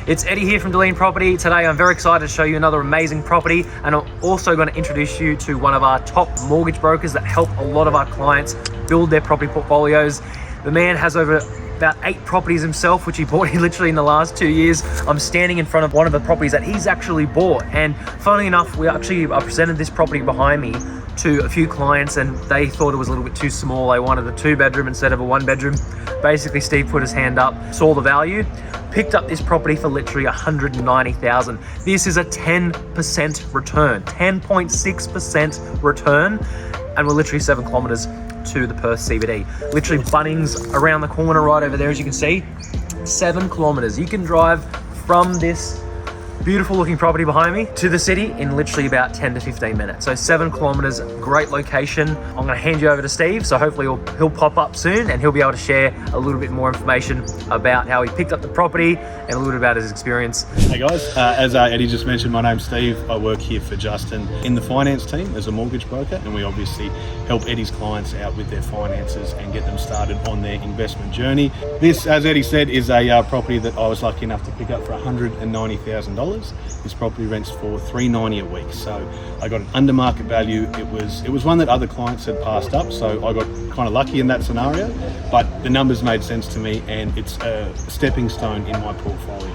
It's Eddie here from Deline Property. Today I'm very excited to show you another amazing property, and I'm also going to introduce you to one of our top mortgage brokers that help a lot of our clients build their property portfolios. The man has over about 8 properties himself, which he bought literally in the last 2 years. I'm standing in front of one of the properties that he's actually bought, and funnily enough, I presented this property behind me to a few clients and they thought it was a little bit too small. They wanted a 2-bedroom instead of a 1-bedroom. Basically, Steve put his hand up, saw the value, picked up this property for literally $190,000. This is a 10% return, 10.6% return, and we're literally 7 kilometers to the Perth CBD. Literally Bunnings around the corner right over there, as you can see. 7 kilometers. You can drive from this beautiful looking property behind me to the city in literally about 10 to 15 minutes. So 7 kilometers, great location. I'm going to hand you over to Steve, so hopefully he'll pop up soon and he'll be able to share a little bit more information about how he picked up the property and a little bit about his experience. Hey guys, as Eddie just mentioned, my name's Steve. I work here for Justin in the finance team as a mortgage broker, and we obviously help Eddie's clients out with their finances and get them started on their investment journey. This, as Eddie said, is a property that I was lucky enough to pick up for $190,000. This property rents for $390 a week, so I got an under market value. It was one that other clients had passed up, so I got kind of lucky in that scenario, but the numbers made sense to me and it's a stepping stone in my portfolio.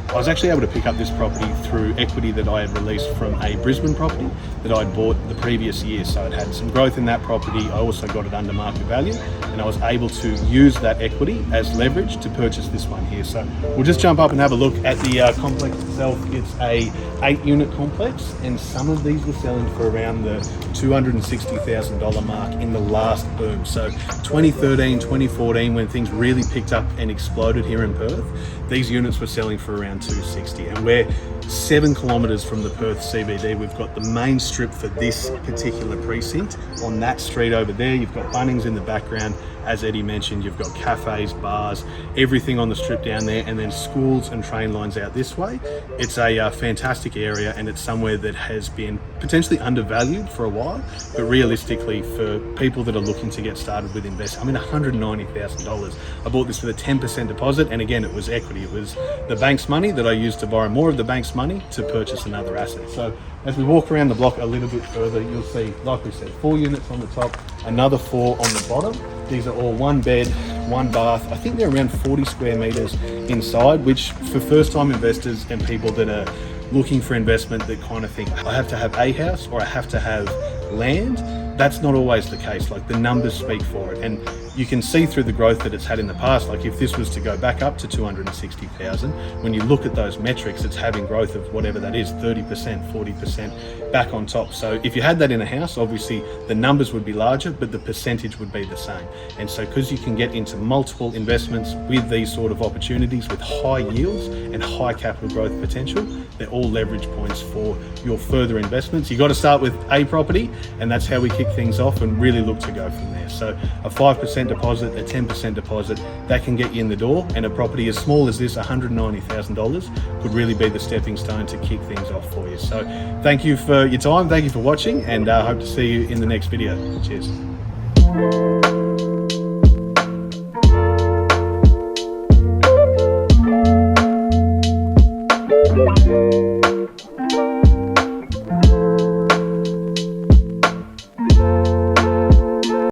I was actually able to pick up this property through equity that I had released from a Brisbane property that I'd bought the previous year. So it had some growth in that property. I also got it under market value, and I was able to use that equity as leverage to purchase this one here. So we'll just jump up and have a look at the complex itself. It's a 8-unit complex, and some of these were selling for around the $260,000 mark in the last boom. So 2013, 2014, when things really picked up and exploded here in Perth, these units were selling for around $260, and we're 7 kilometers from the Perth CBD. We've got the main strip for this particular precinct. On that street over there, you've got Bunnings in the background. As Eddie mentioned, you've got cafes, bars, everything on the strip down there, and then schools and train lines out this way. It's a fantastic area, and it's somewhere that has been potentially undervalued for a while, but realistically for people that are looking to get started with investing, I mean, $190,000. I bought this with a 10% deposit, and again, it was equity. It was the bank's money that I used to borrow more of the bank's money to purchase another asset. So as we walk around the block a little bit further, you'll see, like we said, 4 units on the top, another 4 on the bottom. These are all 1 bed, 1 bath. I think they're around 40 square meters inside, which for first-time investors and people that are looking for investment that kind of think, I have to have a house or I have to have land, that's not always the case. Like, the numbers speak for it, and you can see through the growth that it's had in the past. Like, if this was to go back up to 260,000, when you look at those metrics, it's having growth of whatever that is, 30%, 40% back on top. So if you had that in a house, obviously the numbers would be larger, but the percentage would be the same. And so because you can get into multiple investments with these sort of opportunities with high yields and high capital growth potential, they're all leverage points for your further investments. You got to start with a property, and that's how we kick things off and really look to go from there. So a 5% deposit, a 10% deposit, that can get you in the door, and a property as small as this, $190,000, could really be the stepping stone to kick things off for you. So thank you for your time, thank you for watching, and I hope to see you in the next video. Cheers.